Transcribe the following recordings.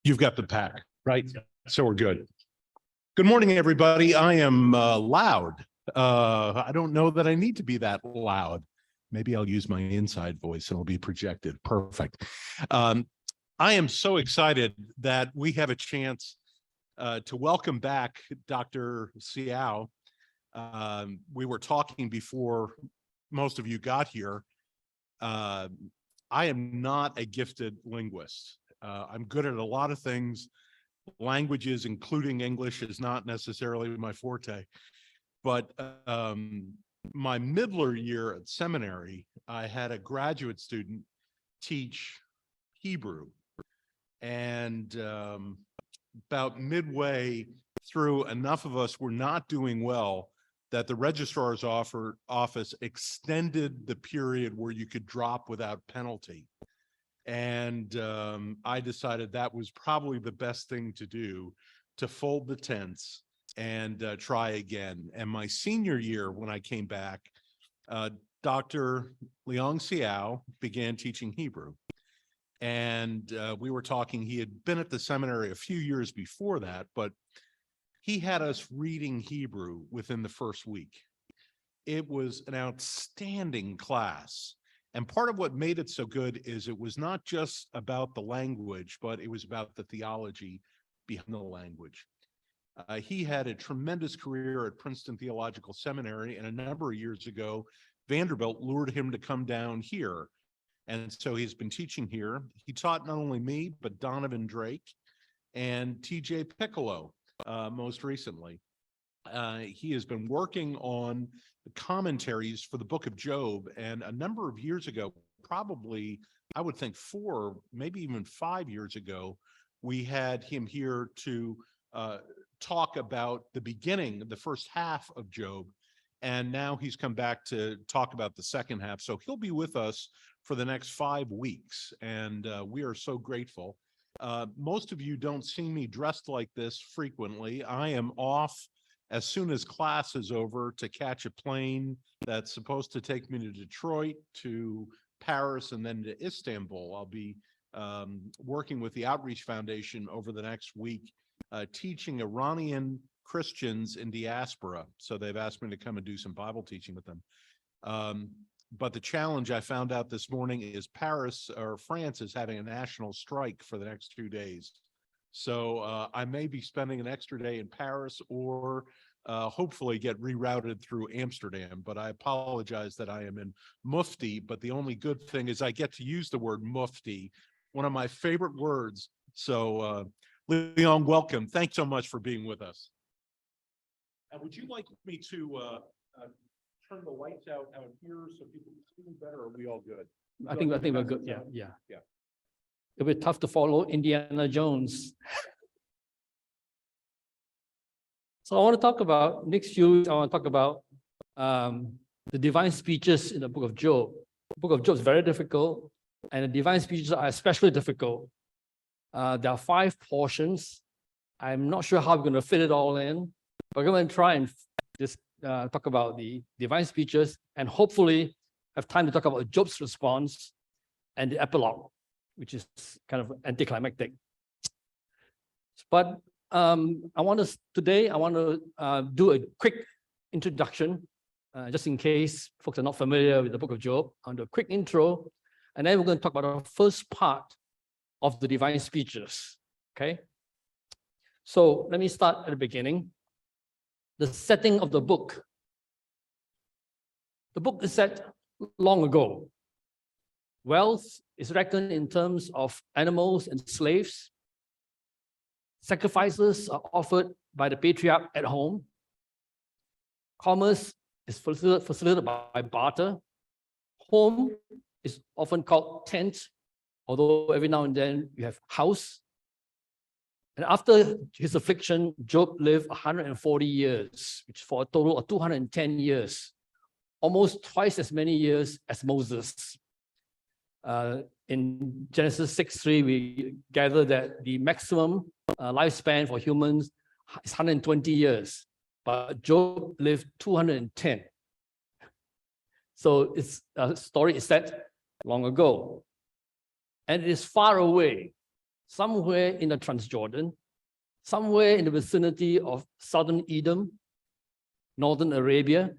You've got the pack, right? So we're good. Good morning, everybody. I am loud. I don't know that I need to be that loud. Maybe I'll use my inside voice and it'll be projected. Perfect. I am so excited that we have a chance to welcome back Dr. Xiao. We were talking before most of you got here. I am not a gifted linguist. I'm good at a lot of things. Languages, including English, is not necessarily my forte. But my middler year at seminary, I had a graduate student teach Hebrew. And about midway through, enough of us were not doing well that the registrar's office extended the period where you could drop without penalty. And I decided that was probably the best thing to do, to fold the tents and try again. And my senior year, when I came back, Dr. Liang Xiao began teaching Hebrew. And we were talking, he had been at the seminary a few years before that, but he had us reading Hebrew within the first week. It was an outstanding class. And part of what made it so good is it was not just about the language, but it was about the theology behind the language. He had a tremendous career at Princeton Theological Seminary, and a number of years ago, Vanderbilt lured him to come down here. And so he's been teaching here. He taught not only me, but Donovan Drake and TJ Piccolo most recently. He has been working on the commentaries for the book of Job. And a number of years ago, probably, I would think 4, maybe even 5 years ago, we had him here to talk about the beginning, the first half of Job. And now he's come back to talk about the second half. So he'll be with us for the next 5 weeks. And we are so grateful. Most of you don't see me dressed like this frequently. I am off as soon as class is over to catch a plane that's supposed to take me to Detroit, to Paris, and then to Istanbul. I'll be working with the Outreach Foundation over the next week, teaching Iranian Christians in diaspora. So they've asked me to come and do some Bible teaching with them. But the challenge I found out this morning is Paris, or France, is having a national strike for the next 2 days. So I may be spending an extra day in Paris, or hopefully get rerouted through Amsterdam. But I apologize that I am in Mufti. But the only good thing is I get to use the word Mufti, one of my favorite words. So Leon, welcome. Thanks so much for being with us. And would you like me to turn the lights out here so people can see me better, or are we all good? I think we're good. Yeah. It'll be tough to follow Indiana Jones. So I want to talk about, next few weeks, I want to talk about the divine speeches in the book of Job. The book of Job is very difficult, and the divine speeches are especially difficult. There are 5 portions. I'm not sure how we're going to fit it all in, but we're going to try and just talk about the divine speeches, and hopefully have time to talk about Job's response and the epilogue, which is kind of anticlimactic. But today I want to do a quick introduction, just in case folks are not familiar with the book of Job. I'll do a quick intro, and then we're going to talk about the first part of the divine speeches. Okay. So let me start at the beginning. The setting of the book. The book is set long ago. Wealth is reckoned in terms of animals and slaves. Sacrifices are offered by the patriarch at home. Commerce is facilitated by barter. Home is often called tent, although every now and then you have house. And after his affliction, Job lived 140 years, which for a total of 210 years, almost twice as many years as Moses. In Genesis 6:3, we gather that the maximum lifespan for humans is 120 years, but Job lived 210. So its story is set long ago, and it is far away. somewhere in the Transjordan, somewhere in the vicinity of southern Edom, northern Arabia.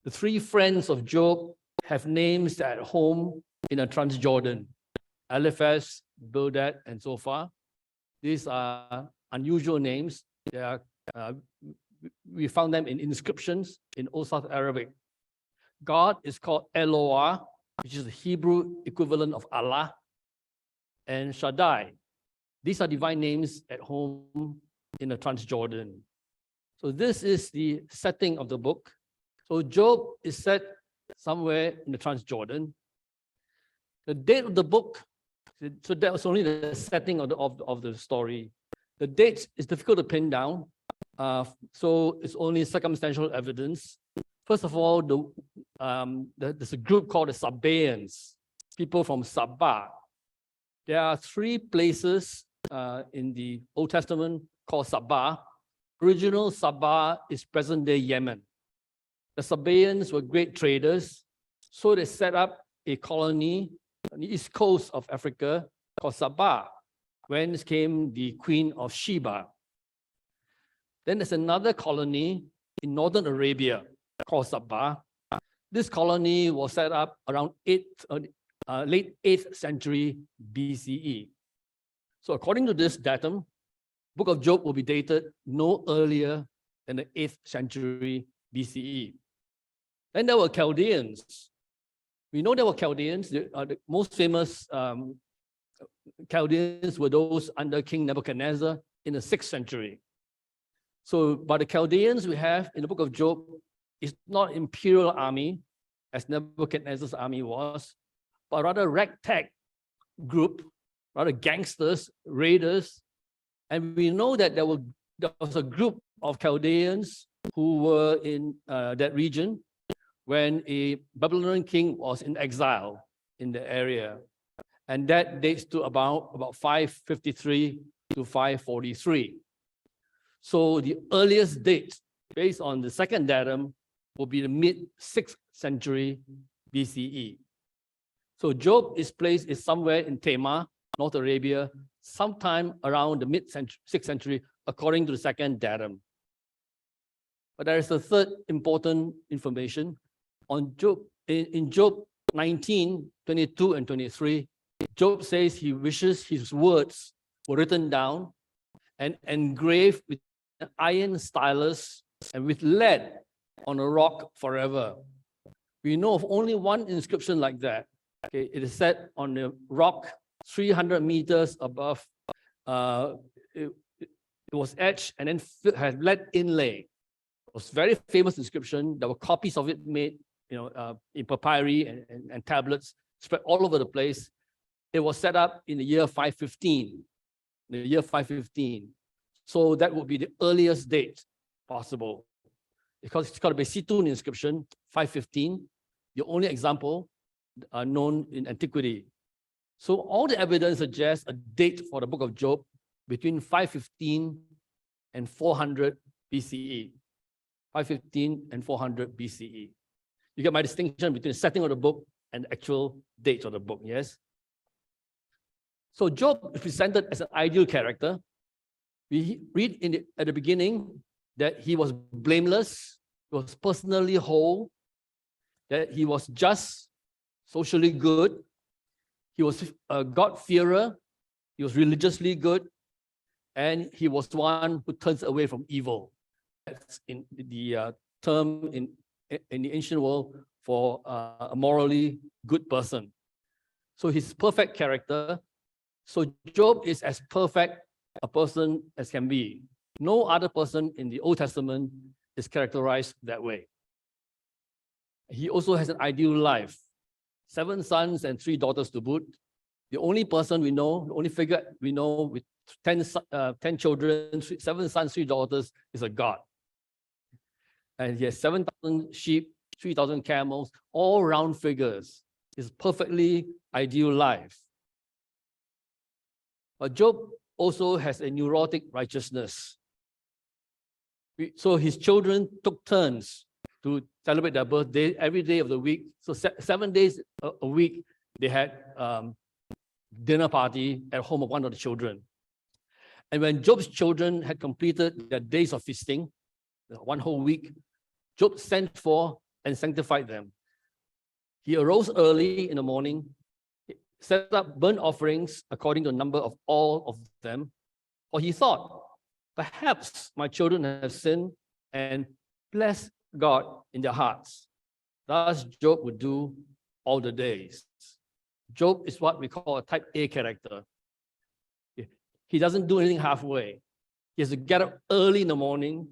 The three friends of Job have names at home in the Transjordan: Eliphaz, Bildad, and Zophar. These are unusual names. They are, we found them in inscriptions in Old South Arabic. God is called Eloah, which is the Hebrew equivalent of Allah, and Shaddai. These are divine names at home in the Transjordan. So this is the setting of the book. So Job is set somewhere in the Transjordan. The date of the book, so that was only the setting of the story. The date is difficult to pin down, so it's only circumstantial evidence. First of all, there's a group called the Sabaeans, people from Sabah. There are three places in the Old Testament called Sabah. Original Sabah is present-day Yemen. The Sabaeans were great traders, so they set up a colony on the east coast of Africa called Sabah, whence came the Queen of Sheba. Then there's another colony in northern Arabia called Sabah. This colony was set up around late 8th century BCE. So according to this datum, Book of Job will be dated no earlier than the 8th century BCE. Then there were Chaldeans. We know there were Chaldeans. The most famous Chaldeans were those under King Nebuchadnezzar in the 6th century. So by the Chaldeans we have in the book of Job is not imperial army, as Nebuchadnezzar's army was, but rather ragtag group, rather gangsters, raiders. And we know that there was a group of Chaldeans who were in that region when a Babylonian king was in exile in the area. And that dates to about 553 to 543. So the earliest date, based on the second datum, will be the mid-6th century BCE. So Job is somewhere in Tema, North Arabia, sometime around the mid-6th century, according to the second datum. But there is a third important information. On Job, in Job 19, 22, and 23, Job says he wishes his words were written down and engraved with an iron stylus and with lead on a rock forever. We know of only one inscription like that. Okay, it is set on the rock 300 meters above. It was etched and then had lead inlay. It was a very famous inscription. There were copies of it made, in papyri and tablets spread all over the place. It was set up in the year 515. The year 515. So that would be the earliest date possible. Because it's called a Besitun inscription, 515, the only example known in antiquity. So all the evidence suggests a date for the book of Job between 515 and 400 BCE. 515 and 400 BCE. You get my distinction between the setting of the book and the actual date of the book, yes? So Job is presented as an ideal character. We read at the beginning that he was blameless, he was personally whole, that he was just, socially good, he was a God-fearer, he was religiously good, and he was one who turns away from evil. That's in the term in the ancient world for a morally good person. So his perfect character. So Job is as perfect a person as can be. No other person in the Old Testament is characterized that way. He also has an ideal life. 7 sons and 3 daughters to boot. The only person we know, the only figure we know with 10 children, 7 sons, 3 daughters is a god. And he has 7,000 sheep, 3,000 camels, all round figures. It's perfectly ideal life. But Job also has a neurotic righteousness. So his children took turns to celebrate their birthday every day of the week. So 7 days a week, they had dinner party at home of one of the children. And when Job's children had completed their days of feasting, one whole week, Job sent for and sanctified them. He arose early in the morning, set up burnt offerings according to the number of all of them, for he thought, perhaps my children have sinned and blessed God in their hearts. Thus Job would do all the days. Job is what we call a type A character. He doesn't do anything halfway. He has to get up early in the morning,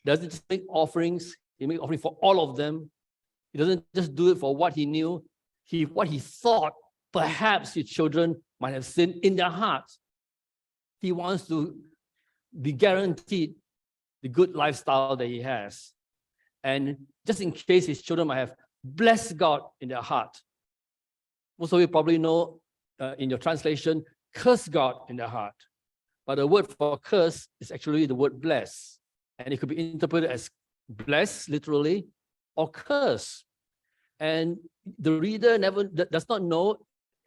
doesn't just make offerings, he makes offerings for all of them. He doesn't just do it for what he knew, what he thought perhaps his children might have sinned in their hearts. He wants to be guaranteed the good lifestyle that he has. And just in case his children might have blessed God in their heart. Most of you probably know in your translation, curse God in their heart. But the word for curse is actually the word bless. And it could be interpreted as bless, literally, or curse. And the reader does not know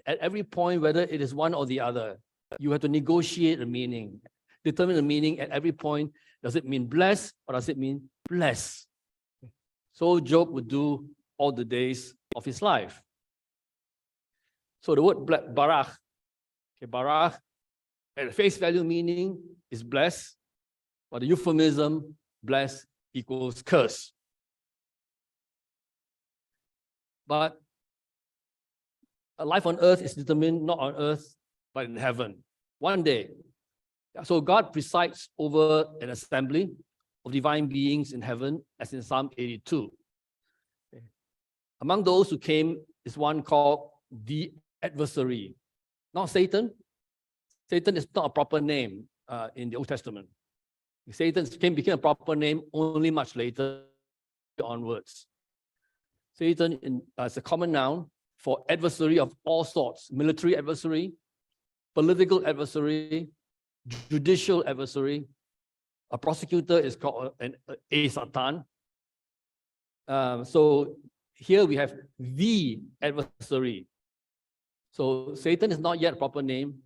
at every point whether it is one or the other. You have to negotiate the meaning, determine the meaning at every point. Does it mean bless or does it mean bless? So Job would do all the days of his life. So the word barach, barach, at face value meaning is bless, but the euphemism bless equals curse. But a life on earth is determined not on earth, but in heaven. One day. So God presides over an assembly of divine beings in heaven, as in Psalm 82. Okay. Among those who came is one called the adversary. Not Satan. Satan is not a proper name in the Old Testament. Satan became a proper name only much later onwards. Satan is a common noun for adversary of all sorts: military adversary, political adversary, judicial adversary. A prosecutor is called a Satan. So here we have the adversary. So Satan is not yet a proper name.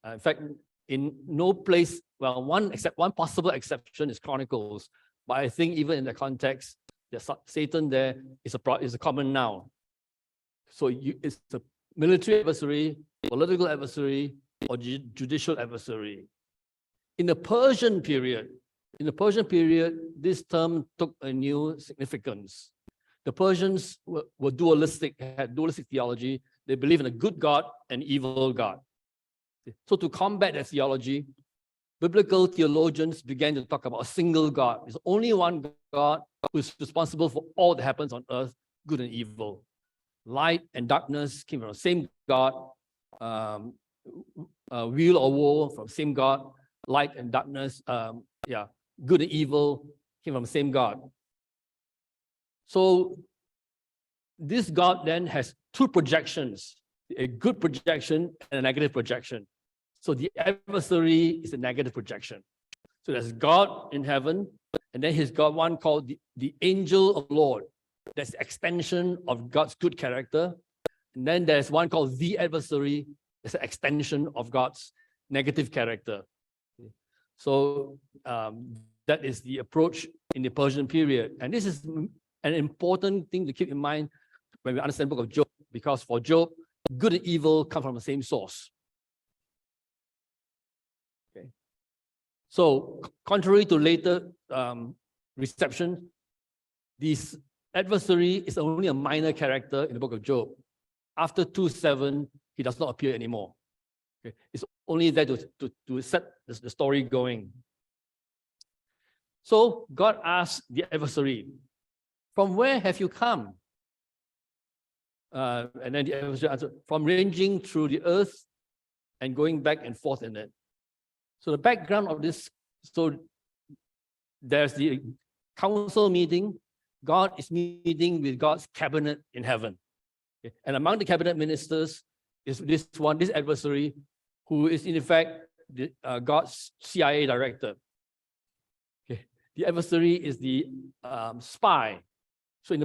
In fact, in no place, well, one possible exception is Chronicles, but I think even in the context, Satan there is a common noun. So it's a military adversary, political adversary, or judicial adversary. In the Persian period, this term took a new significance. The Persians were dualistic, had dualistic theology. They believe in a good God and evil God. So to combat that theology, biblical theologians began to talk about a single God. There's only one God who is responsible for all that happens on earth, good and evil. Light and darkness came from the same God. Weal or woe from the same God. Light and darkness, good and evil came from the same God. So this God then has two projections, a good projection and a negative projection. So the adversary is a negative projection. So there's God in heaven, and then he's got one called the angel of the Lord. That's the extension of God's good character. And then there's one called the adversary. It's an extension of God's negative character. So that is the approach in the Persian period. And this is an important thing to keep in mind when we understand the book of Job, because for Job, good and evil come from the same source. Okay. So contrary to later reception, this adversary is only a minor character in the book of Job. After 2:7, he does not appear anymore. Okay. It's only there to set the story going. So God asked the adversary, "From where have you come?" And then the adversary answered, "From ranging through the earth and going back and forth in it." So the background of this, so there's the council meeting. God is meeting with God's cabinet in heaven. Okay. And among the cabinet ministers is this adversary, who is in effect God's CIA director. Okay. The adversary is the spy. So in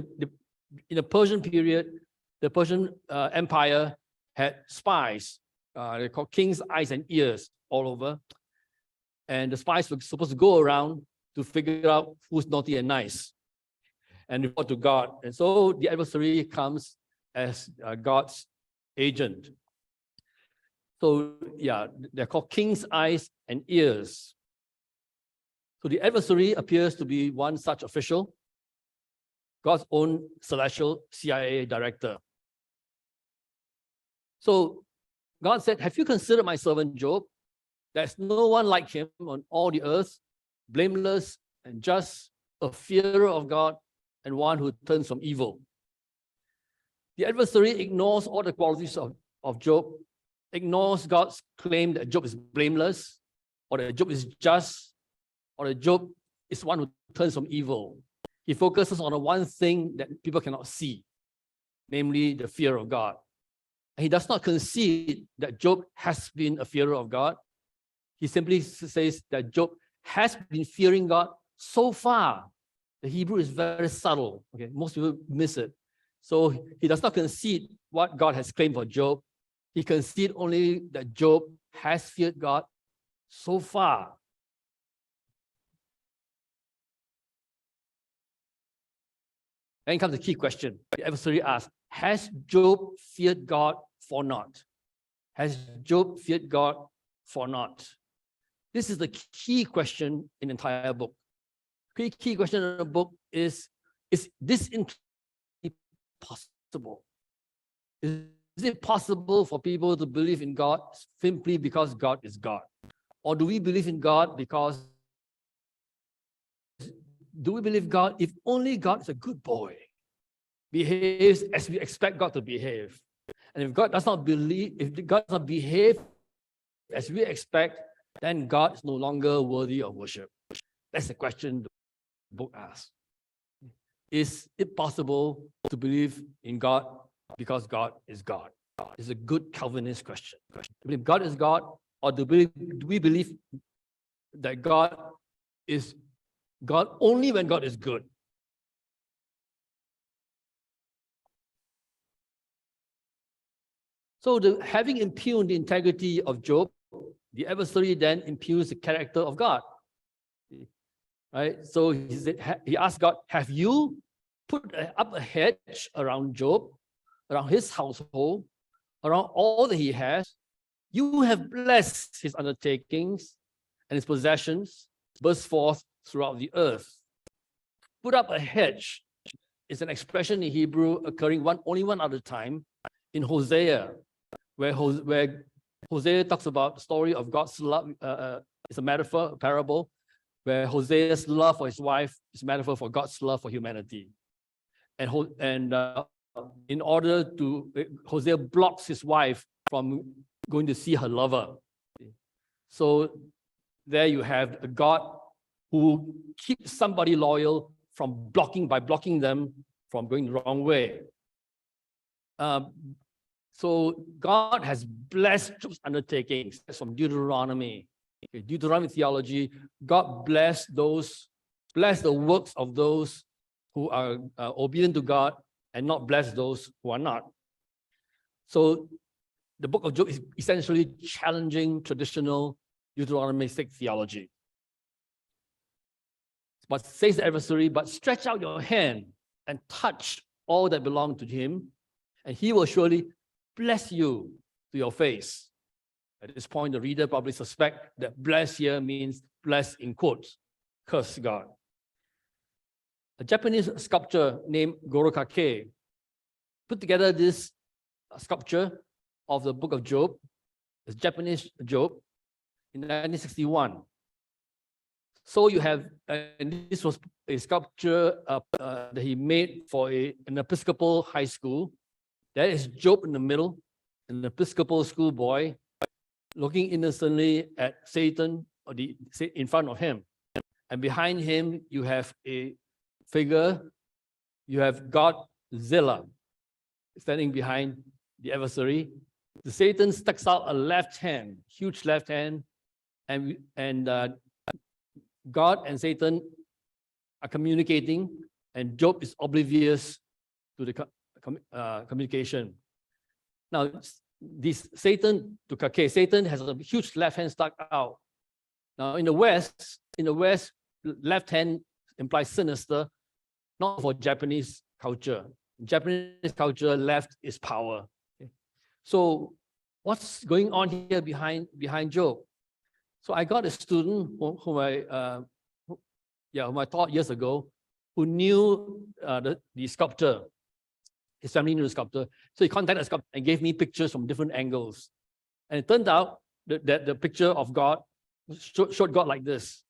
the Persian period, the Persian Empire had spies they're called king's eyes and ears all over. And the spies were supposed to go around to figure out who's naughty and nice and report to God. And so the adversary comes as God's agent. So yeah, they're called king's eyes and ears. So the adversary appears to be one such official, God's own celestial CIA director. So God said, have you considered my servant Job? There's no one like him on all the earth, blameless and just, a fearer of God, and one who turns from evil. The adversary ignores all the qualities of Job, ignores God's claim that Job is blameless, or that Job is just, or that Job is one who turns from evil. He focuses on the one thing that people cannot see, namely the fear of God. And he does not concede that Job has been a fearer of God. He simply says that Job has been fearing God so far. The Hebrew is very subtle. Okay, most people miss it. So he does not concede what God has claimed for Job. He concedes only that Job has feared God so far. Then comes the key question. The adversary asks, has Job feared God for naught? Has Job feared God for naught? This is the key question in the entire book. Key question in the book is this possible? Is it possible for people to believe in God simply because God is God? Or do we believe in God because, do we believe God if only God is a good boy, behaves as we expect God to behave? And if God does not believe, if God does not behave as we expect, then God is no longer worthy of worship. That's the question the book asks. Is it possible to believe in God because God is God? It's a good Calvinist question. Do we believe God is God, or do we believe that God is God only when God is good? So having impugned the integrity of Job, the adversary then impugns the character of God. Right? So he asked God, have you put up a hedge around Job, around his household, around all that he has? You have blessed his undertakings, and his possessions burst forth throughout the earth. Put up a hedge is an expression in Hebrew occurring only one other time in Hosea, where Hosea talks about the story of God's love. It's a metaphor, a parable, where Hosea's love for his wife is a metaphor for God's love for humanity. And in order to, Hosea blocks his wife from going to see her lover. So there you have a God who keeps somebody loyal by blocking them from going the wrong way. So God has blessed Job's undertakings. That's from Deuteronomy. Deuteronomy theology, God bless the works of those who are obedient to God and not bless those who are not. So the book of Job is essentially challenging traditional Deuteronomistic theology. But says the adversary, but stretch out your hand and touch all that belong to him, and he will surely bless you to your face. At this point, the reader probably suspect that bless here means bless in quotes, curse God. A Japanese sculptor named Gorokake put together this sculpture of the book of Job, the Japanese Job, in 1961. So you have, and this was a sculpture that he made for an Episcopal high school. There is Job in the middle, an Episcopal schoolboy, looking innocently at Satan in front of him. And behind him, you have a figure, you have Godzilla standing behind the adversary. The Satan sticks out a left hand, huge left hand, and God and Satan are communicating, and Job is oblivious to the communication. Now, this Satan to Kake. Satan has a huge left hand stuck out. Now in the West, left hand implies sinister, not for Japanese culture. In Japanese culture, left is power. Okay? So what's going on here behind Job? So I got a student whom I taught years ago, who knew the sculptor. His family knew the sculptor. So he contacted the sculptor and gave me pictures from different angles. And it turned out that the picture of God showed God like this.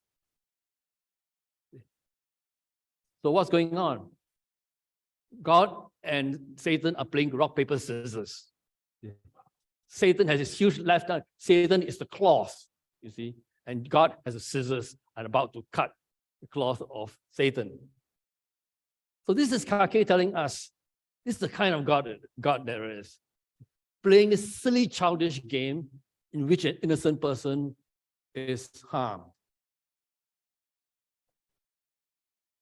So what's going on? God and Satan are playing rock, paper, scissors. Satan has his huge left hand. Satan is the cloth, you see, and God has the scissors and about to cut the cloth of Satan. So this is Kake telling us, this is the kind of God there is. Playing this silly, childish game in which an innocent person is harmed.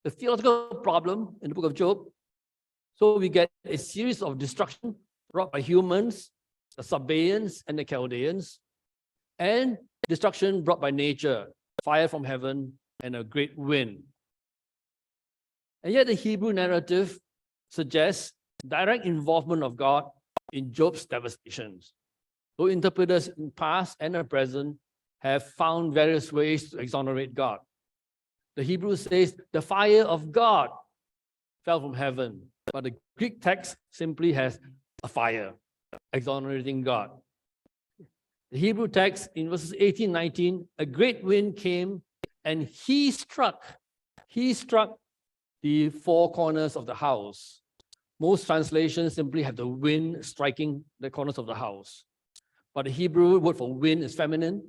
The theological problem in the book of Job, so we get a series of destruction brought by humans, the Sabaeans and the Chaldeans, and destruction brought by nature, fire from heaven and a great wind. And yet the Hebrew narrative suggests direct involvement of God in Job's devastations. Though interpreters in past and the present have found various ways to exonerate God. The Hebrew says the fire of God fell from heaven, but the Greek text simply has a fire, exonerating God. The Hebrew text in verses 18, 19, a great wind came and he struck the four corners of the house. Most translations simply have the wind striking the corners of the house. But the Hebrew word for wind is feminine,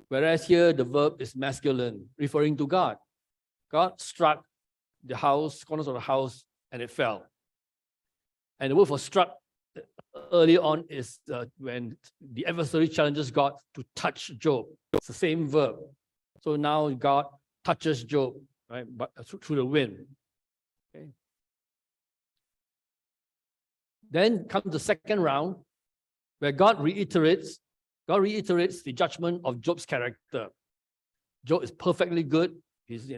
whereas here the verb is masculine, referring to God. God struck the house, corners of the house, and it fell. And the word for struck early on is when the adversary challenges God to touch Job. It's the same verb. So now God touches Job, right? But through the wind. Okay. Then comes the second round, where God reiterates the judgment of Job's character. Job is perfectly good. He's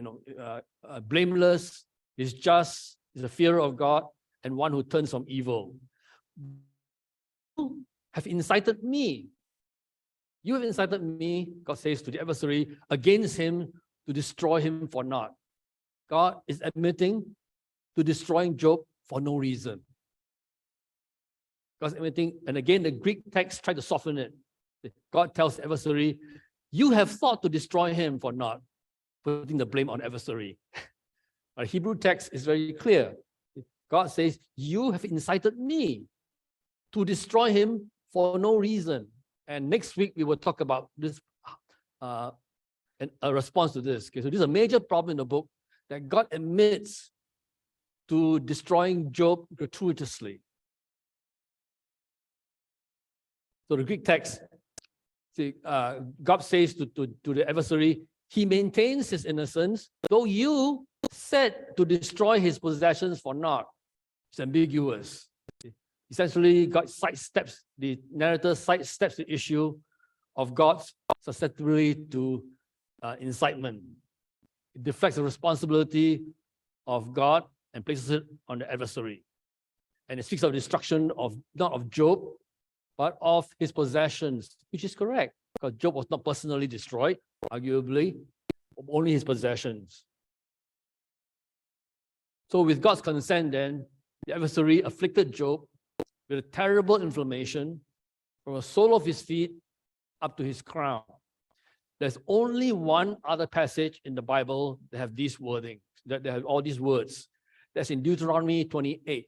blameless. He's just. He's a fearer of God and one who turns from evil. You have incited me. You have incited me, God says to the adversary, against him to destroy him for naught. God is admitting to destroying Job for no reason. God's admitting, and again, the Greek text tried to soften it. God tells the adversary, you have thought to destroy him for naught, putting the blame on the adversary. But the Hebrew text is very clear. God says, you have incited me to destroy him for no reason. And next week, we will talk about this, a response to this. Okay, so this is a major problem in the book, that God admits to destroying Job gratuitously. So the Greek text, God says to the adversary, he maintains his innocence, though you said to destroy his possessions for naught. It's ambiguous. Essentially, the narrator sidesteps the issue of God's susceptibility to incitement. It deflects the responsibility of God and places it on the adversary. And it speaks of destruction of not of Job, but of his possessions, which is correct, because Job was not personally destroyed, arguably, only his possessions. So with God's consent then, the adversary afflicted Job with a terrible inflammation from the sole of his feet up to his crown. There's only one other passage in the Bible that have these wordings, that have all these words. That's in Deuteronomy 28.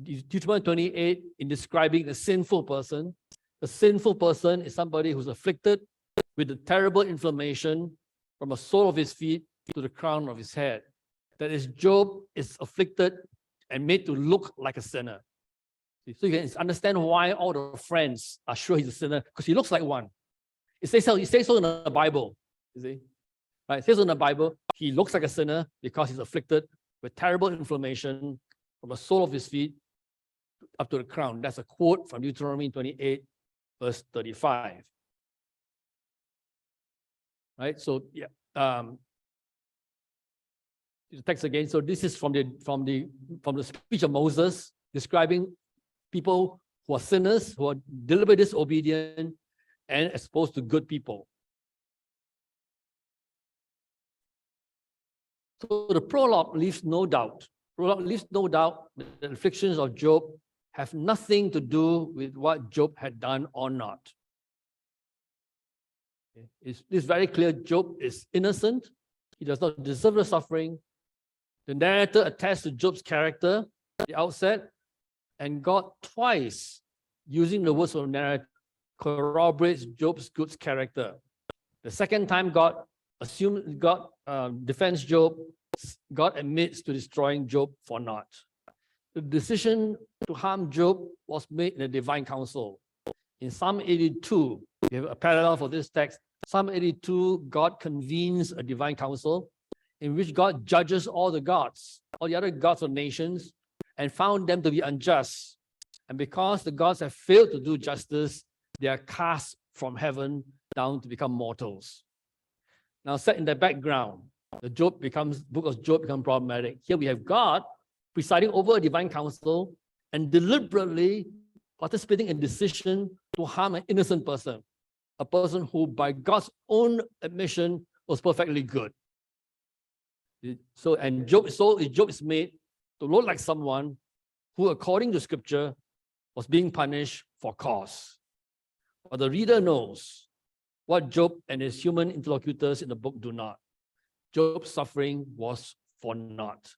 Deuteronomy 28, in describing a sinful person is somebody who's afflicted with a terrible inflammation from the sole of his feet to the crown of his head. That is, Job is afflicted and made to look like a sinner. So you can understand why all the friends are sure he's a sinner, because he looks like one. It says so in the Bible. You see? Right? It says in the Bible, he looks like a sinner because he's afflicted with terrible inflammation from the sole of his feet up to the crown. That's a quote from Deuteronomy 28, verse 35. Right? So yeah, the text again. So this is from the speech of Moses describing people who are sinners, who are deliberately disobedient, and exposed to good people. So the prologue leaves no doubt. That the afflictions of Job have nothing to do with what Job had done or not. It's very clear Job is innocent. He does not deserve the suffering. The narrator attests to Job's character at the outset, and God twice, using the words of the narrator, corroborates Job's good character. The second time God defends Job, God admits to destroying Job for naught. The decision to harm Job was made in a divine council. In Psalm 82, we have a parallel for this text. Psalm 82, God convenes a divine council in which God judges all the gods, all the other gods of nations, and found them to be unjust. And because the gods have failed to do justice, they are cast from heaven down to become mortals. Now, set in the background, book of Job becomes problematic. Here we have God presiding over a divine council and deliberately participating in decision to harm an innocent person, a person who, by God's own admission, was perfectly good. So Job is made to look like someone who, according to Scripture, was being punished for cause. But the reader knows what Job and his human interlocutors in the book do not. Job's suffering was for naught.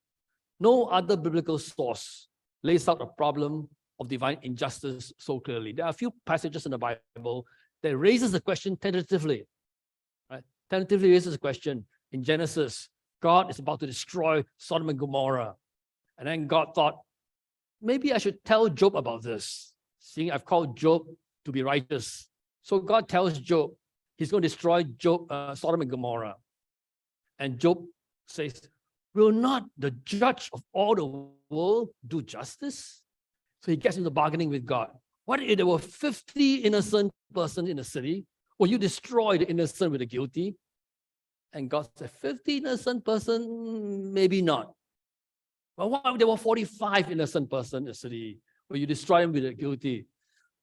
No other biblical source lays out a problem of divine injustice so clearly. There are a few passages in the Bible that raises the question tentatively. Right? Tentatively raises the question. In Genesis, God is about to destroy Sodom and Gomorrah. And then God thought, maybe I should tell Job about this, seeing I've called Job to be righteous. So God tells Job he's going to destroy Sodom and Gomorrah. And Job says, will not the judge of all the world do justice? So he gets into bargaining with God. What if there were 50 innocent persons in the city? Will you destroy the innocent with the guilty? And God said, 50 innocent persons? Maybe not. But what if there were 45 innocent persons in the city? Will you destroy them with the guilty?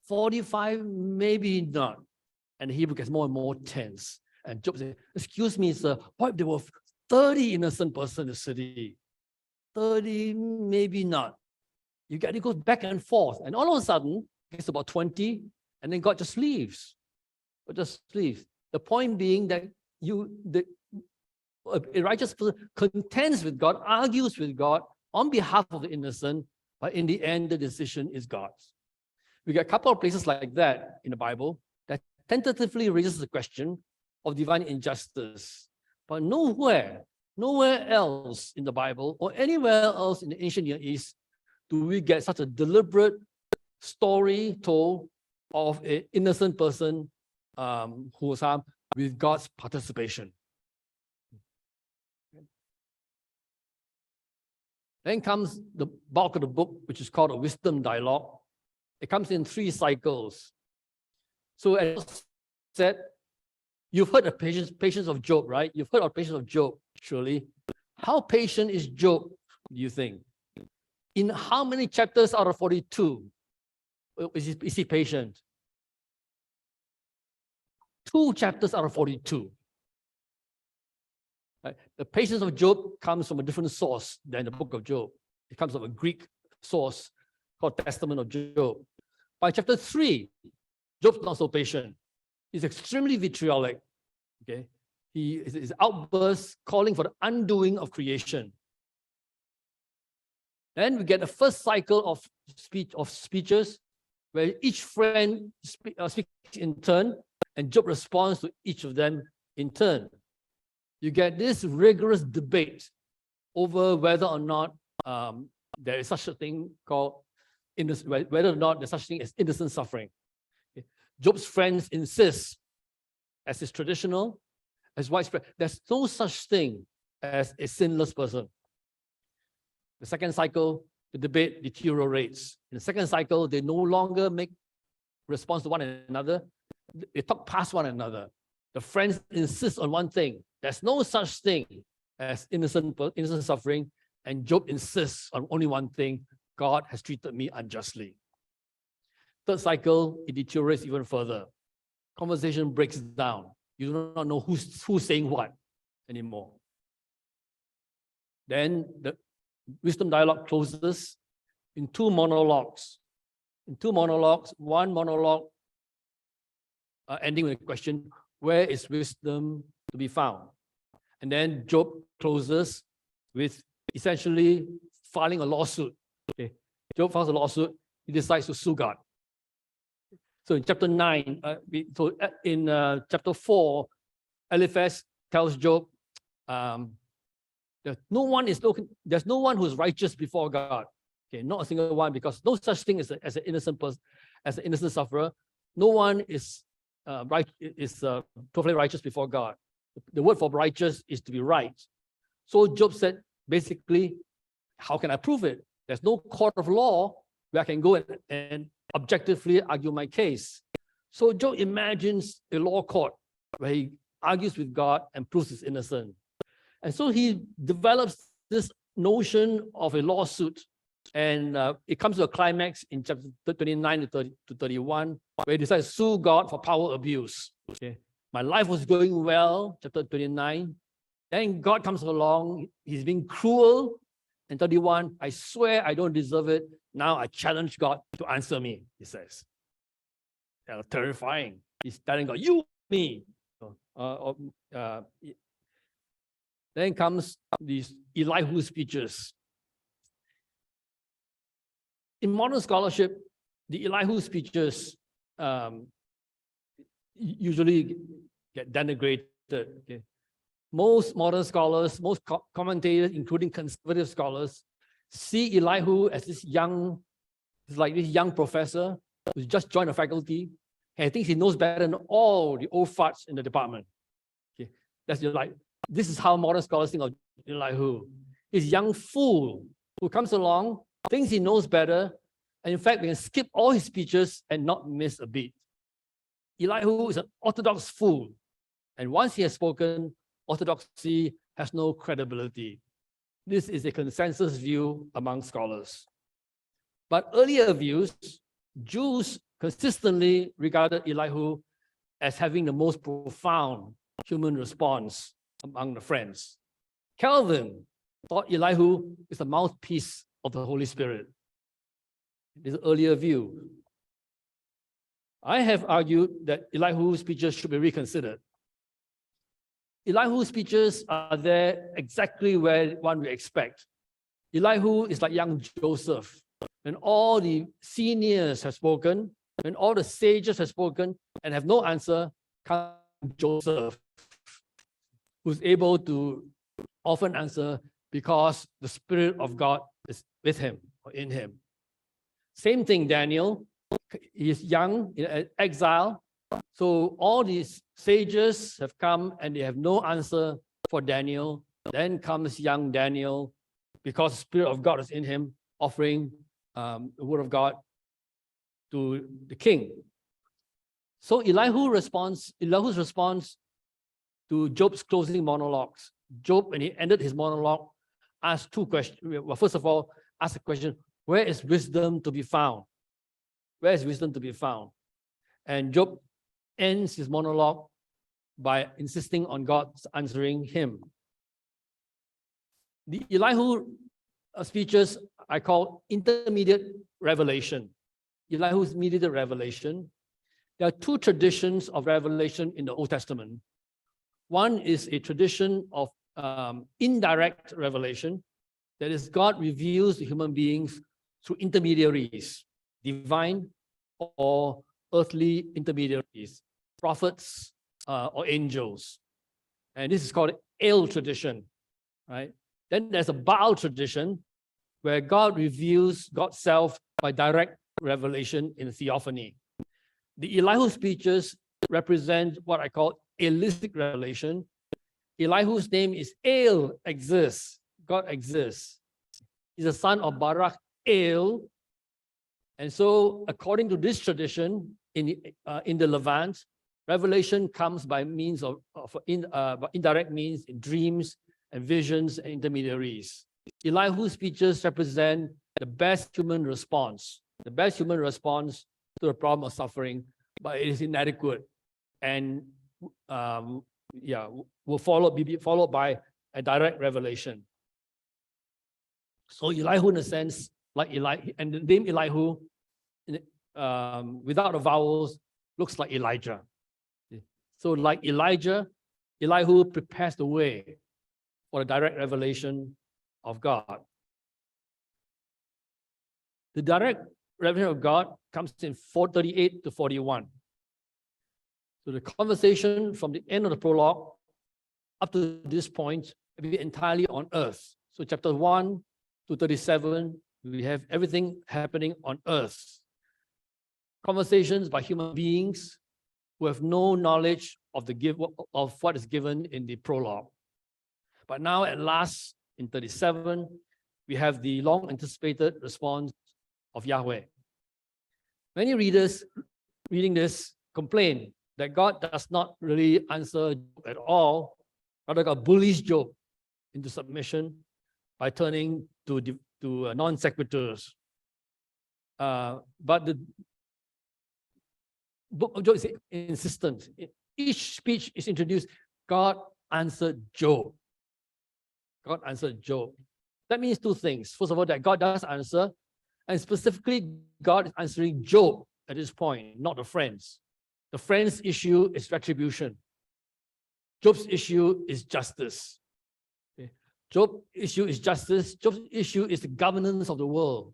45? Maybe not. And the Hebrew gets more and more tense. And Job said, excuse me, sir, what if there were 30 innocent persons in the city? 30? Maybe not. It goes back and forth. And all of a sudden, it's about 20, and then God just leaves. The point being that a righteous person contends with God, argues with God on behalf of the innocent, but in the end, the decision is God's. We get a couple of places like that in the Bible that tentatively raises the question of divine injustice. But nowhere else in the Bible or anywhere else in the ancient Near East do we get such a deliberate story told of an innocent person who was harmed with God's participation. Then comes the bulk of the book, which is called a wisdom dialogue. It comes in 3 cycles. So as I said, you've heard of patience of Job, right? You've heard of patience of Job, surely. How patient is Job, do you think? In how many chapters out of 42 is he patient? 2 chapters out of 42. Right? The patience of Job comes from a different source than the book of Job. It comes from a Greek source called Testament of Job. By chapter 3, Job's not so patient. He's extremely vitriolic. Okay, his outbursts calling for the undoing of creation. Then we get the first cycle of speeches, where each friend speaks in turn, and Job responds to each of them in turn. You get this rigorous debate over whether or not there is such a thing called whether or not there's such a thing as innocent suffering. Okay. Job's friends insist, as is traditional, as widespread, there's no such thing as a sinless person. The second cycle, the debate deteriorates. In the second cycle, they no longer make response to one another, they talk past one another. The friends insist on one thing. There's no such thing as innocent suffering. And Job insists on only one thing: God has treated me unjustly. Third cycle, it deteriorates even further. Conversation breaks down. You do not know who's saying what anymore. Then the wisdom dialogue closes in two monologues. One monologue ending with a question, where is wisdom to be found? And then Job closes with essentially filing a lawsuit. Okay. Job files a lawsuit. He decides to sue God. So in chapter 9, in chapter 4, Eliphaz tells Job, there's no one who's righteous before God. Okay, not a single one, because no such thing as an innocent person, as an innocent sufferer. No one is totally righteous before God. The word for righteous is to be right. So Job said, basically, how can I prove it? There's no court of law where I can go and objectively argue my case. So Job imagines a law court where he argues with God and proves his innocence. And so he develops this notion of a lawsuit, and it comes to a climax in chapter 29 to 31, where he decides to sue God for power abuse. Okay. My life was going well, chapter 29. Then God comes along, he's being cruel. And 31, I swear I don't deserve it. Now I challenge God to answer me, he says. Terrifying. He's telling God, you, me. Then comes these Elihu speeches. In modern scholarship, the Elihu speeches usually get denigrated. Okay? Most modern scholars, most commentators, including conservative scholars, see Elihu as this young professor who's just joined the faculty, and he thinks he knows better than all the old farts in the department. Okay, this is how modern scholars think of Elihu. This young fool who comes along, thinks he knows better, and in fact, we can skip all his speeches and not miss a beat. Elihu is an orthodox fool, and once he has spoken, orthodoxy has no credibility. This is a consensus view among scholars. But earlier views, Jews consistently regarded Elihu as having the most profound human response among the friends. Calvin thought Elihu is the mouthpiece of the Holy Spirit. This is an earlier view. I have argued that Elihu's speeches should be reconsidered. Elihu's speeches are there exactly where one would expect. Elihu is like young Joseph. When all the seniors have spoken, when all the sages have spoken and have no answer, comes Joseph, who's able to often answer because the Spirit of God is with him or in him. Same thing, Daniel. He is young, in exile. So all these sages have come and they have no answer for Daniel. Then comes young Daniel, because the Spirit of God is in him, offering the word of God to the king. So Elihu's response to Job's closing monologues. Job, when he ended his monologue, asked two questions. Well, first of all, asked the question, where is wisdom to be found? Where is wisdom to be found? And Job ends his monologue by insisting on God answering him. The Elihu speeches I call intermediate revelation. Elihu's intermediate revelation. There are two traditions of revelation in the Old Testament. One is a tradition of indirect revelation. That is, God reveals to human beings through intermediaries, divine or earthly intermediaries, prophets or angels. And this is called El tradition, right? Then there's a Baal tradition where God reveals God's self by direct revelation in theophany. The Elihu speeches represent what I call Elistic revelation. Elihu's name is El, exists. God exists. He's the son of Barak El. And so, according to this tradition, in the Levant, revelation comes by means of indirect means in dreams and visions and intermediaries. Elihu's speeches represent the best human response to the problem of suffering, but it is inadequate and will be followed by a direct revelation. So Elihu, in a sense, like Eli, and the name Elihu, without the vowels, looks like Elijah. So like Elijah, Elihu prepares the way for the direct revelation of God. The direct revelation of God comes in 438 to 41. So the conversation from the end of the prologue up to this point will be entirely on earth. So chapter 1 to 37, we have everything happening on earth. Conversations by human beings who have no knowledge of what is given in the prologue. But now at last, in 37, we have the long anticipated response of Yahweh. Many readers reading this complain that God does not really answer Job at all, rather God bullies Job into submission by turning to non sequiturs. But the book of Job is insistent. Each speech is introduced, God answered Job. God answered Job. That means two things. First of all, that God does answer, and specifically, God is answering Job at this point, not the friends. The friends' issue is retribution. Job's issue is justice. Okay. Job's issue is justice. Job's issue is the governance of the world.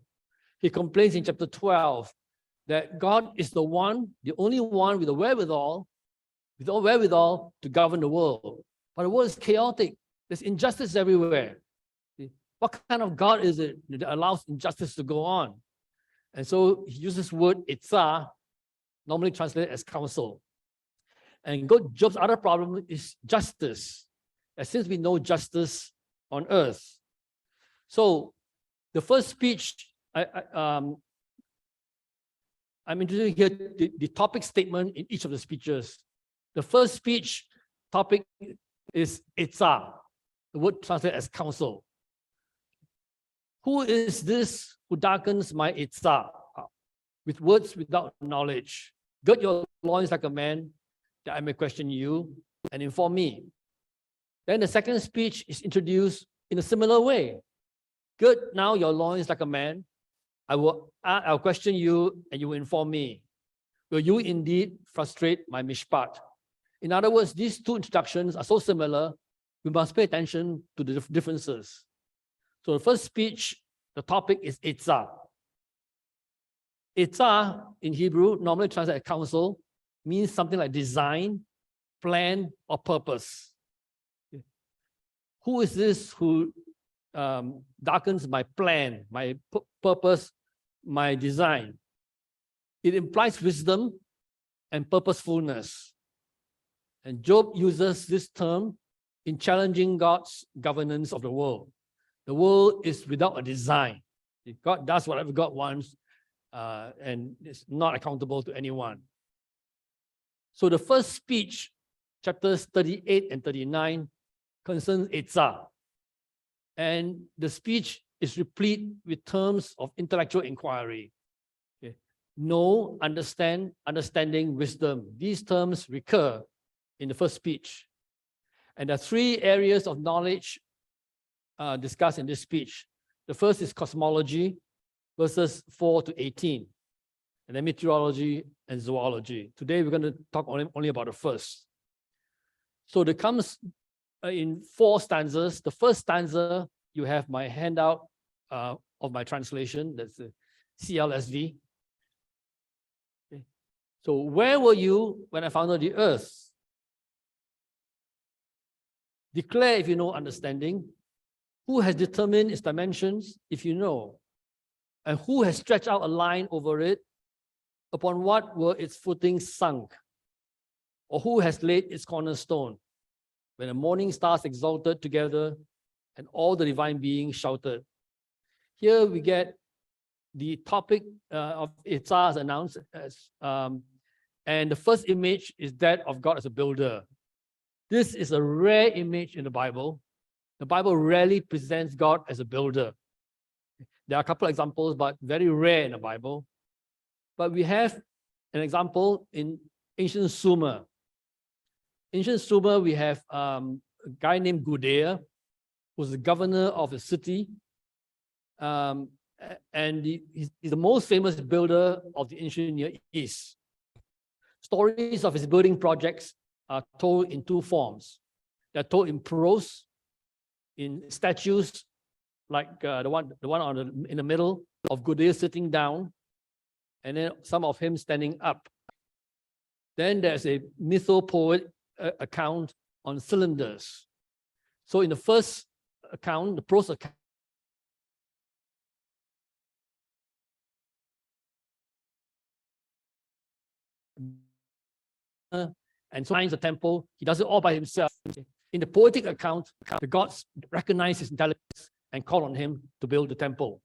He complains in chapter 12 that God is the only one with the wherewithal to govern the world. But the world is chaotic. There's injustice everywhere. What kind of God is it that allows injustice to go on? And so he uses the word itzah, normally translated as counsel. And Job's other problem is justice. And since we know justice on earth. So the first speech, I'm introducing here the topic statement in each of the speeches. The first speech topic is itzah, the word translated as counsel. Who is this who darkens my itzah with words without knowledge? Gird your loins like a man, that I may question you and inform me. Then the second speech is introduced in a similar way. Gird now your loins like a man. I'll question you and you will inform me. Will you indeed frustrate my mishpat? In other words, these two introductions are so similar, we must pay attention to the differences. So the first speech, the topic is itzah. Itzah in Hebrew, normally translated as counsel, means something like design, plan, or purpose. Who is this who darkens my plan, my purpose, my design? It implies wisdom and purposefulness. And Job uses this term in challenging God's governance of the world. The world is without a design. God does whatever God wants and is not accountable to anyone. So the first speech, chapters 38 and 39, concerns itzah. And the speech is replete with terms of intellectual inquiry. Okay. Know, understand, understanding, wisdom. These terms recur in the first speech. And there are three areas of knowledge discussed in this speech. The first is cosmology, verses 4 to 18, and then meteorology and zoology. Today, we're going to talk only about the first. So it comes in 4 stanzas. The first stanza, you have my handout of my translation, that's the CLSV. Okay. So where were you when I founded the earth? Declare if you know understanding. Who has determined its dimensions, if you know? And who has stretched out a line over it? Upon what were its footings sunk? Or who has laid its cornerstone? When the morning stars exalted together and all the divine beings shouted. Here we get the topic of itzah announced as And the first image is that of God as a builder. This is a rare image in the Bible. The Bible rarely presents God as a builder. There are a couple of examples, but very rare in the Bible. But we have an example in ancient Sumer. Ancient Sumer, we have a guy named Gudea, who was the governor of the city. And he's the most famous builder of the ancient Near East. Stories of his building projects are told in two forms. They're told in prose, in statues, like the one in the middle of Gudea sitting down, and then some of him standing up. Then there's a mythopoet account on cylinders. So in the first account, the prose account, and so finds the temple. He does it all by himself. In the poetic account, the gods recognize his intelligence and call on him to build the temple.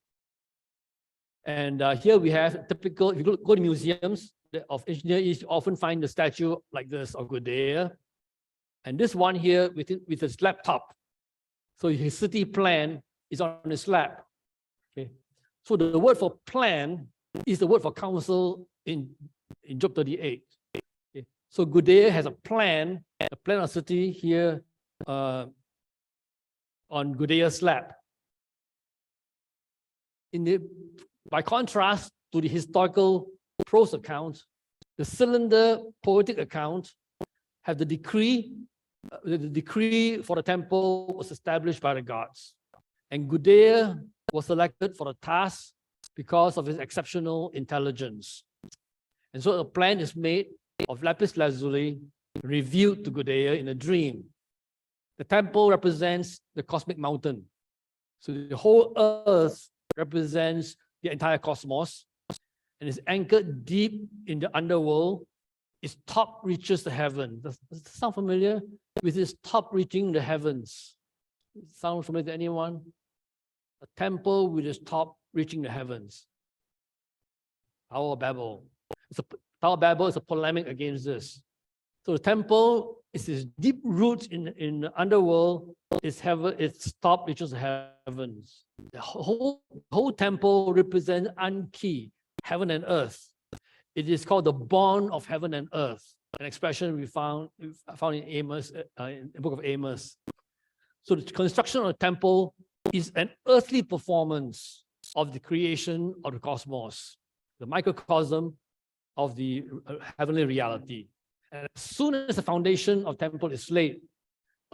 And here we have typical, if you go to museums of engineers, you often find the statue like this of Gudea. And this one here with his laptop. So his city plan is on his lap. Okay. So the word for plan is the word for counsel in Job 38. Okay. So Gudea has a plan of city here on Gudea's lap. By contrast to the historical prose account, the cylinder poetic account have the decree for the temple was established by the gods. And Gudea was selected for the task because of his exceptional intelligence. And so a plan is made of lapis lazuli, revealed to Gudea in a dream. The temple represents the cosmic mountain. So the whole earth represents the entire cosmos and is anchored deep in the underworld. Its top reaches the heaven. Does it sound familiar? With its top reaching the heavens. Sound familiar to anyone? A temple with its top reaching the heavens. Tower of Babel. Tower of Babel is a polemic against this. So the temple is its deep roots in the underworld. Its top reaches the heavens. The whole temple represents Anki, heaven and earth. It is called the bond of heaven and earth, an expression we found in Amos, in the book of Amos. So the construction of the temple is an earthly performance of the creation of the cosmos, the microcosm of the heavenly reality. And as soon as the foundation of the temple is laid,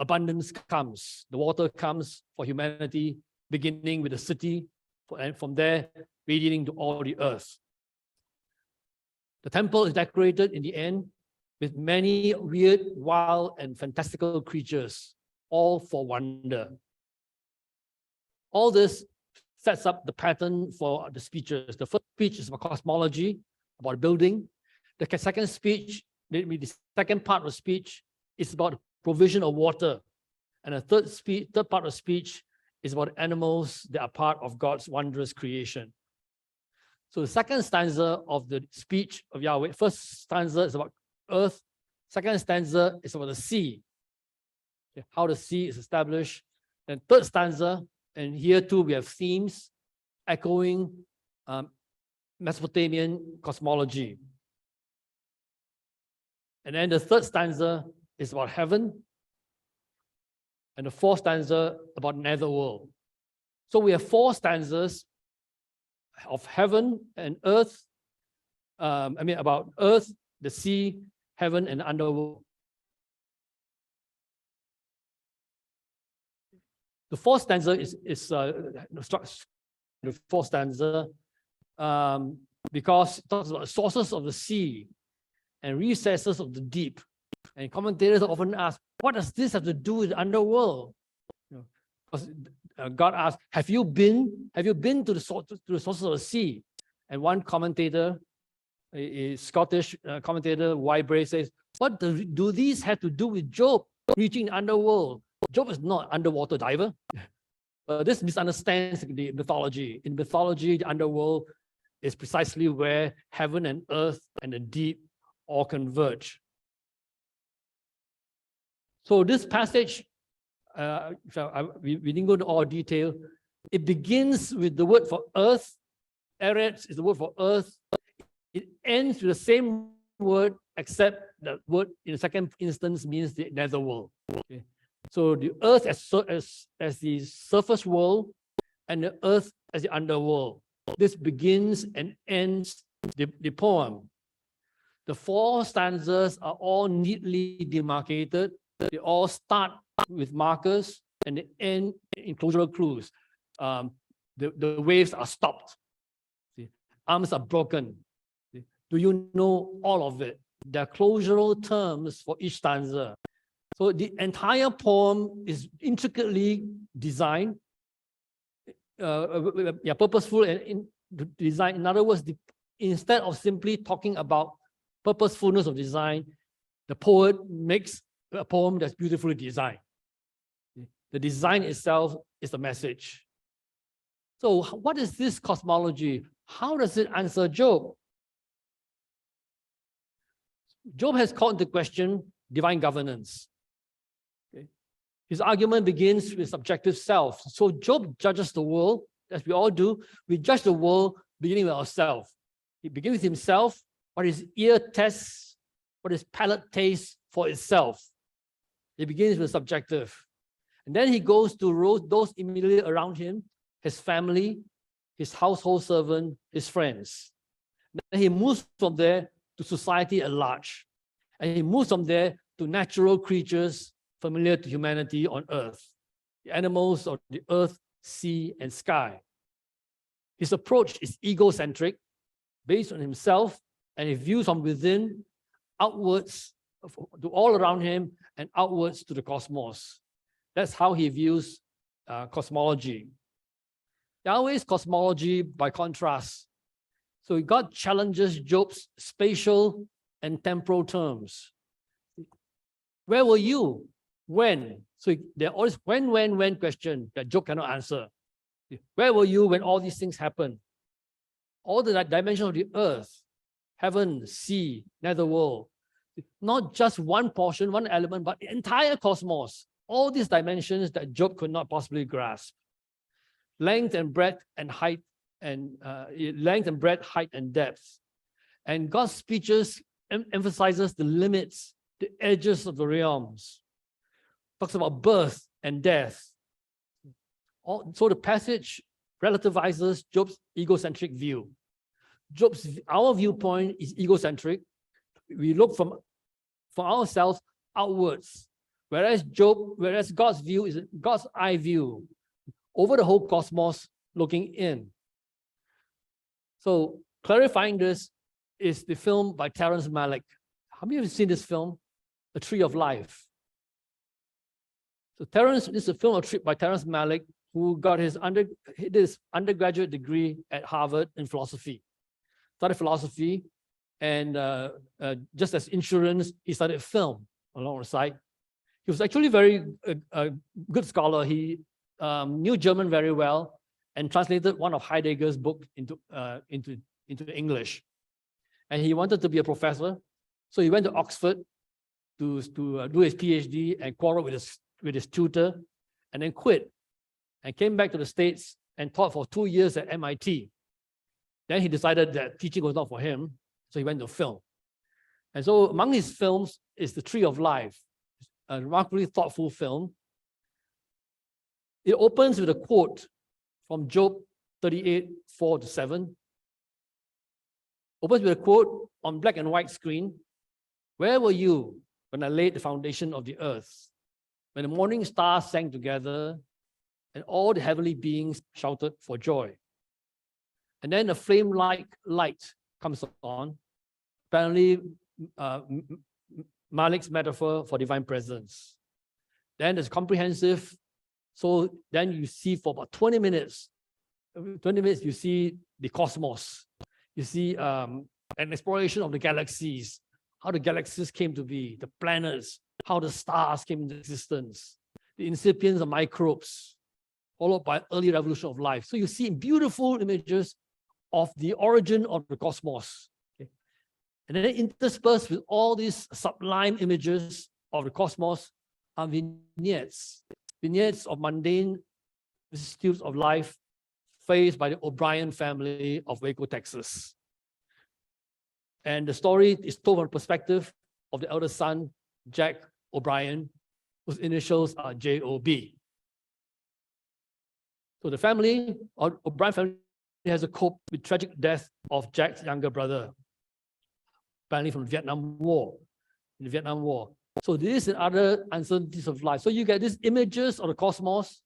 abundance comes. The water comes for humanity, beginning with the city, and from there, radiating to all the earth. The temple is decorated in the end with many weird, wild, and fantastical creatures, all for wonder. All this sets up the pattern for the speeches. The first speech is about cosmology, about building. The second speech, the second part of speech is about provision of water. And the third part of speech is about animals that are part of God's wondrous creation. So the second stanza of the speech of Yahweh, first stanza is about earth, second stanza is about the sea, how the sea is established. And third stanza, and here too we have themes echoing Mesopotamian cosmology. And then the third stanza is about heaven, and the fourth stanza about netherworld. So we have four stanzas of heaven and earth, about earth, the sea, heaven, and underworld. The fourth stanza is the fourth stanza because it talks about sources of the sea and recesses of the deep. And commentators often ask, what does this have to do with the underworld? Because God asked, have you been to the sources of the sea? And one commentator, a Scottish commentator, Wybray, says, what do these have to do with Job reaching the underworld? Job is not an underwater diver. This misunderstands the mythology. In mythology, the underworld is precisely where heaven and earth and the deep or converge. So this passage, we didn't go into all detail. It begins with the word for earth. Eretz is the word for earth. It ends with the same word, except the word in the second instance means the netherworld. Okay. So the earth as the surface world and the earth as the underworld. This begins and ends the poem. The 4 stanzas are all neatly demarcated. They all start with markers and they end in closure clues. The waves are stopped. See? Arms are broken. See? Do you know all of it? There are closural terms for each stanza. So the entire poem is intricately designed, purposeful and in design. In other words, instead of simply talking about purposefulness of design, the poet makes a poem that's beautifully designed. The design itself is the message. So what is this cosmology? How does it answer Job? Job has called into question divine governance. Okay. His argument begins with subjective self. So Job judges the world, as we all do. We judge the world beginning with ourselves. He begins with himself, what his ear tests, what his palate tastes for itself. He begins with subjective. And then he goes to those immediately around him, his family, his household servant, his friends. Then he moves from there to society at large. And he moves from there to natural creatures familiar to humanity on earth, the animals of the earth, sea, and sky. His approach is egocentric, based on himself, and he views from within, outwards to all around him, and outwards to the cosmos. That's how he views cosmology. Yahweh's cosmology, by contrast. So God challenges Job's spatial and temporal terms. Where were you? When? So there are always when question that Job cannot answer. Where were you when all these things happened? All the dimensions of the earth, heaven, sea, netherworld, not just one portion, one element, but the entire cosmos. All these dimensions that Job could not possibly grasp. Length and breadth and height, and length and breadth, height and depth. And God's speeches emphasizes the limits, the edges of the realms. Talks about birth and death. So the passage relativizes Job's egocentric view. Our viewpoint is egocentric. We look from ourselves outwards, whereas God's view is God's eye view over the whole cosmos, looking in. So clarifying this is the film by Terrence Malick. How many of you have seen this film, A Tree of Life? So this is a film by Terrence Malick, who got his undergraduate degree at Harvard in philosophy. Studied philosophy, and just as insurance, he studied film alongside. He was actually a good scholar. He knew German very well and translated one of Heidegger's books into English. And he wanted to be a professor, so he went to Oxford to do his PhD and quarreled with his tutor, and then quit and came back to the States and taught for 2 years at MIT. Then he decided that teaching was not for him, so he went to film. And so among his films is The Tree of Life, a remarkably thoughtful film. It opens with a quote from Job 38, 4-7. Opens with a quote on black and white screen. Where were you when I laid the foundation of the earth? When the morning stars sang together and all the heavenly beings shouted for joy. And then a flame-like light comes on. Apparently, Malick's metaphor for divine presence. Then there's comprehensive. So then you see for about 20 minutes, you see the cosmos. You see an exploration of the galaxies, how the galaxies came to be, the planets, how the stars came into existence, the incipience of microbes, followed by early revolution of life. So you see beautiful images of the origin of the cosmos. Okay. And then interspersed with all these sublime images of the cosmos are vignettes of mundane vicissitudes of life faced by the O'Brien family of Waco, Texas. And the story is told from the perspective of the eldest son, Jack O'Brien, whose initials are J-O-B. So the family, or O'Brien family, has to cope with tragic death of Jack's younger brother, apparently from the Vietnam War, in the Vietnam War. So this and other uncertainties of life. So you get these images of the cosmos,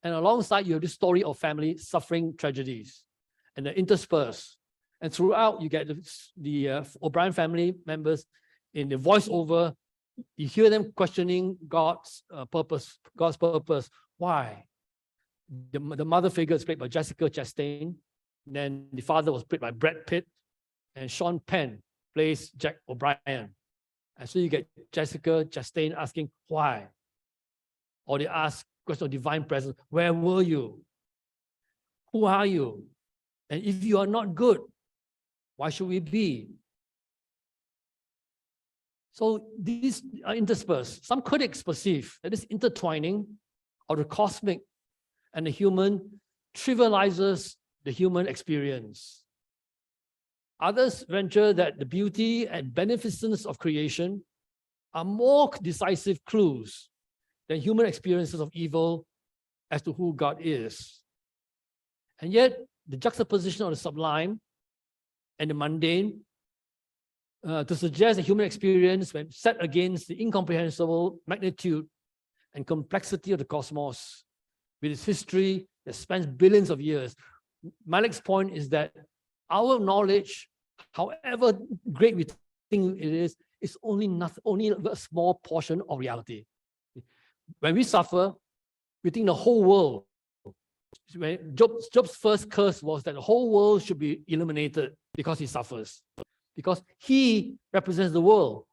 and alongside you have this story of family suffering tragedies, and they're interspersed. And throughout, you get the O'Brien family members in the voiceover. You hear them questioning God's purpose. God's purpose. Why? The mother figure is played by Jessica Chastain. Then the father was played by Brad Pitt, and Sean Penn plays Jack O'Brien. And so you get Jessica Chastain asking why, or they ask question of divine presence. Where were you? Who are you? And if you are not good, why should we be? So these are interspersed. Some critics perceive that this intertwining of the cosmic and the human trivializes the human experience. Others venture that the beauty and beneficence of creation are more decisive clues than human experiences of evil as to who God is. And yet, the juxtaposition of the sublime and the mundane to suggest the human experience, when set against the incomprehensible magnitude and complexity of the cosmos, with its history that spans billions of years. Malik's point is that our knowledge, however great we think it is only a small portion of reality. When we suffer, we think the whole world. When Job's first curse was that the whole world should be eliminated because he suffers. Because he represents the world.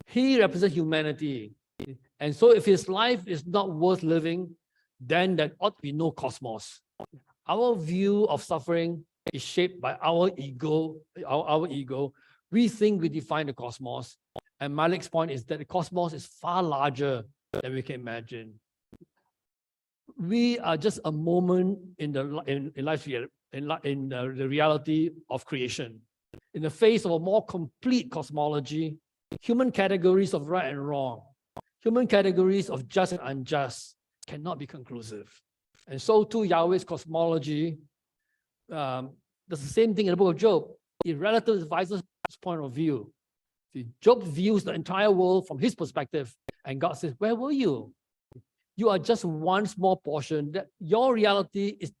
He represents humanity. And so if his life is not worth living, then there ought to be no cosmos. Our view of suffering is shaped by our ego. Our ego. We think we define the cosmos. And Malik's point is that the cosmos is far larger than we can imagine. We are just a moment in the reality of creation. In the face of a more complete cosmology, human categories of right and wrong, human categories of just and unjust cannot be conclusive. And so too, Yahweh's cosmology does the same thing in the book of Job. It relativizes his point of view. See, Job views the entire world from his perspective, and God says, where were you? You are just one small portion. That your reality is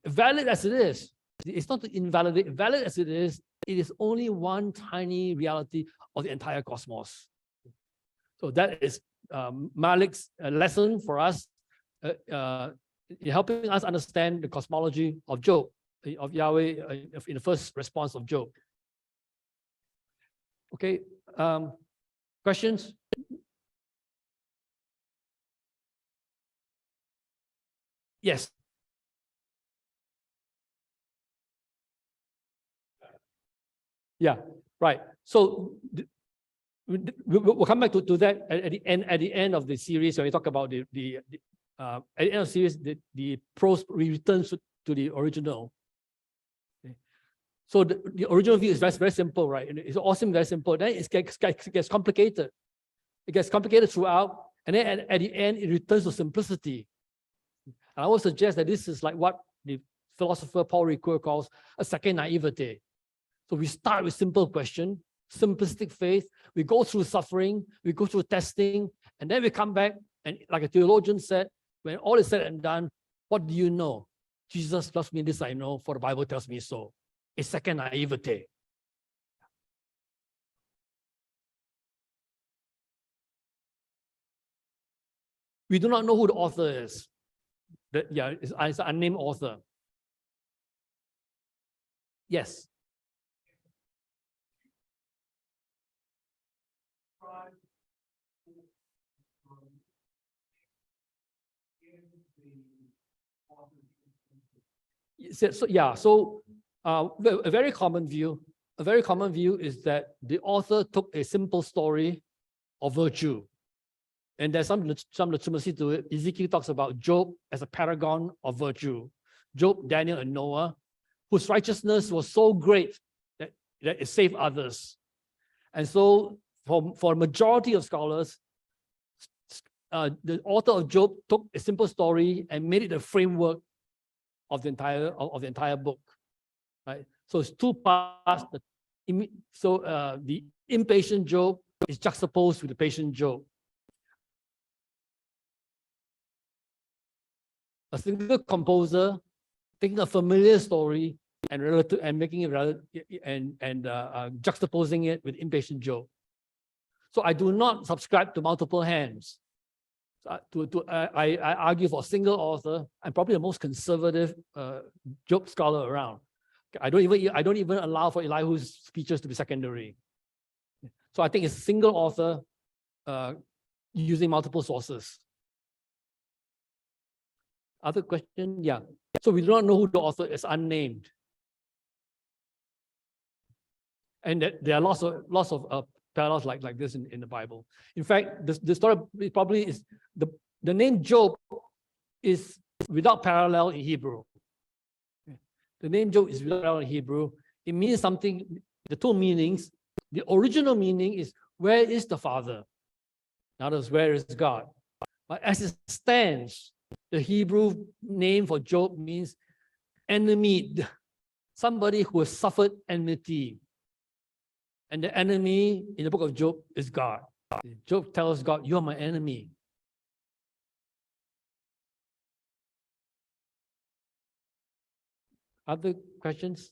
valid as it is. It's not to invalidate. Valid as it is only one tiny reality of the entire cosmos. So that is Malik's lesson for us in helping us understand the cosmology of Job, of Yahweh, in the first response of Job. Okay, questions? Yes. Yeah, right. So we'll come back to that at the end of the series when we talk about at the end of the series the prose returns to the original. Okay. So the original view is very simple, right? It's awesome, very simple. Then it gets complicated. It gets complicated throughout, and then at the end it returns to simplicity. And I would suggest that this is like what the philosopher Paul Ricoeur calls a second naivete. So we start with simple question, simplistic faith. We go through suffering, we go through testing, and then we come back, and like a theologian said, when all is said and done, what do you know? Jesus loves me, this I know, for the Bible tells me so. A second naivete. We do not know who the author is. It's an unnamed author. Yes. So a very common view a very common view is that the author took a simple story of virtue. And there's some legitimacy to it. Ezekiel talks about Job as a paragon of virtue. Job, Daniel, and Noah, whose righteousness was so great that it saved others. And so for a majority of scholars, the author of Job took a simple story and made it the framework of the entire book. Right? So it's two parts. The impatient Job is juxtaposed with the patient Job. A single composer taking a familiar story and making it juxtaposing it with impatient Job. So I do not subscribe to multiple hands. I argue for a single author. I'm probably the most conservative Job scholar around. I don't even allow for Elihu's speeches to be secondary. So I think it's a single author using multiple sources. Other question? Yeah. So we do not know who the author is, unnamed. And there are lots of parallels like this in the Bible. In fact, the story probably is the name Job is without parallel in Hebrew. The name Job is without parallel in Hebrew. It means something, the two meanings. The original meaning is, where is the Father? In other words, where is God? But as it stands, the Hebrew name for Job means enemy, somebody who has suffered enmity. And the enemy in the book of Job is God. Job tells God, "You are my enemy." Other questions?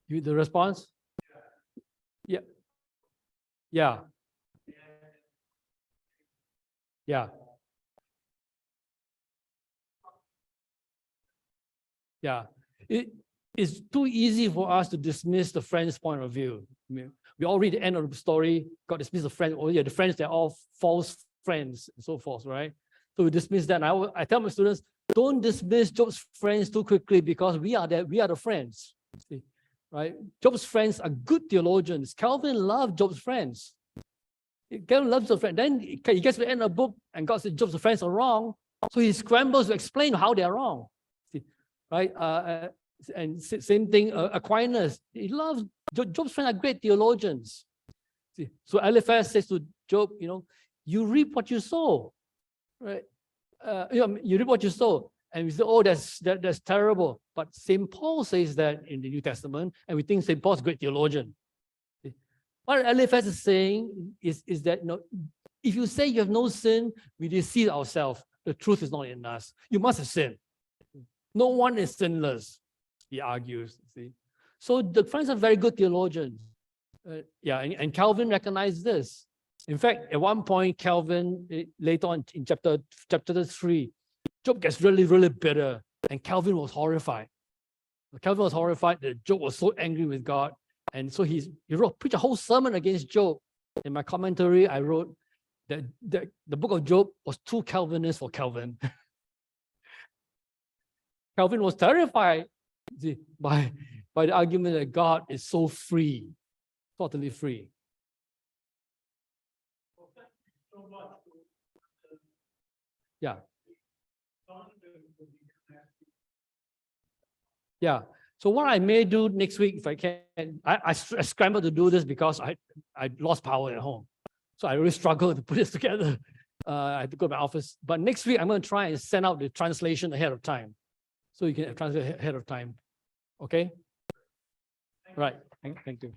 The response? Yeah. Yeah. Yeah. Yeah. It is too easy for us to dismiss the friend's point of view. I mean, we all read the end of the story, got dismissed the friend. Oh yeah, the friends, they're all false friends and so forth, right? So we dismiss that. And I tell my students, don't dismiss Job's friends too quickly, because we are the friends. See? Right? Job's friends are good theologians. Calvin loved Job's friends. Calvin loves Job's friends. Then he gets to the end of the book and God says Job's friends are wrong. So he scrambles to explain how they're wrong. See? Right? And same thing, Aquinas. He loves Job's friends are great theologians. See? So Eliphaz says to Job, you reap what you sow. Right? You reap what you sow. And we say, oh, that's terrible. But St. Paul says that in the New Testament, and we think St. Paul's a great theologian. What Eliphaz is saying is that if you say you have no sin, we deceive ourselves. The truth is not in us. You must have sinned. No one is sinless, he argues. See? So the friends are very good theologians. And Calvin recognized this. In fact, at one point, Calvin, later on in chapter 3, Job gets really, really bitter, and Calvin was horrified. Calvin was horrified that Job was so angry with God, and so he preached a whole sermon against Job. In my commentary, I wrote that the book of Job was too Calvinist for Calvin. Calvin was terrified by the argument that God is so free, totally free. Yeah. Yeah. So what I may do next week, if I can, I scrambled to do this because I lost power at home. So I really struggled to put this together. I had to go to my office. But next week, I'm going to try and send out the translation ahead of time. So you can translate ahead of time. Okay? Right. Thank you.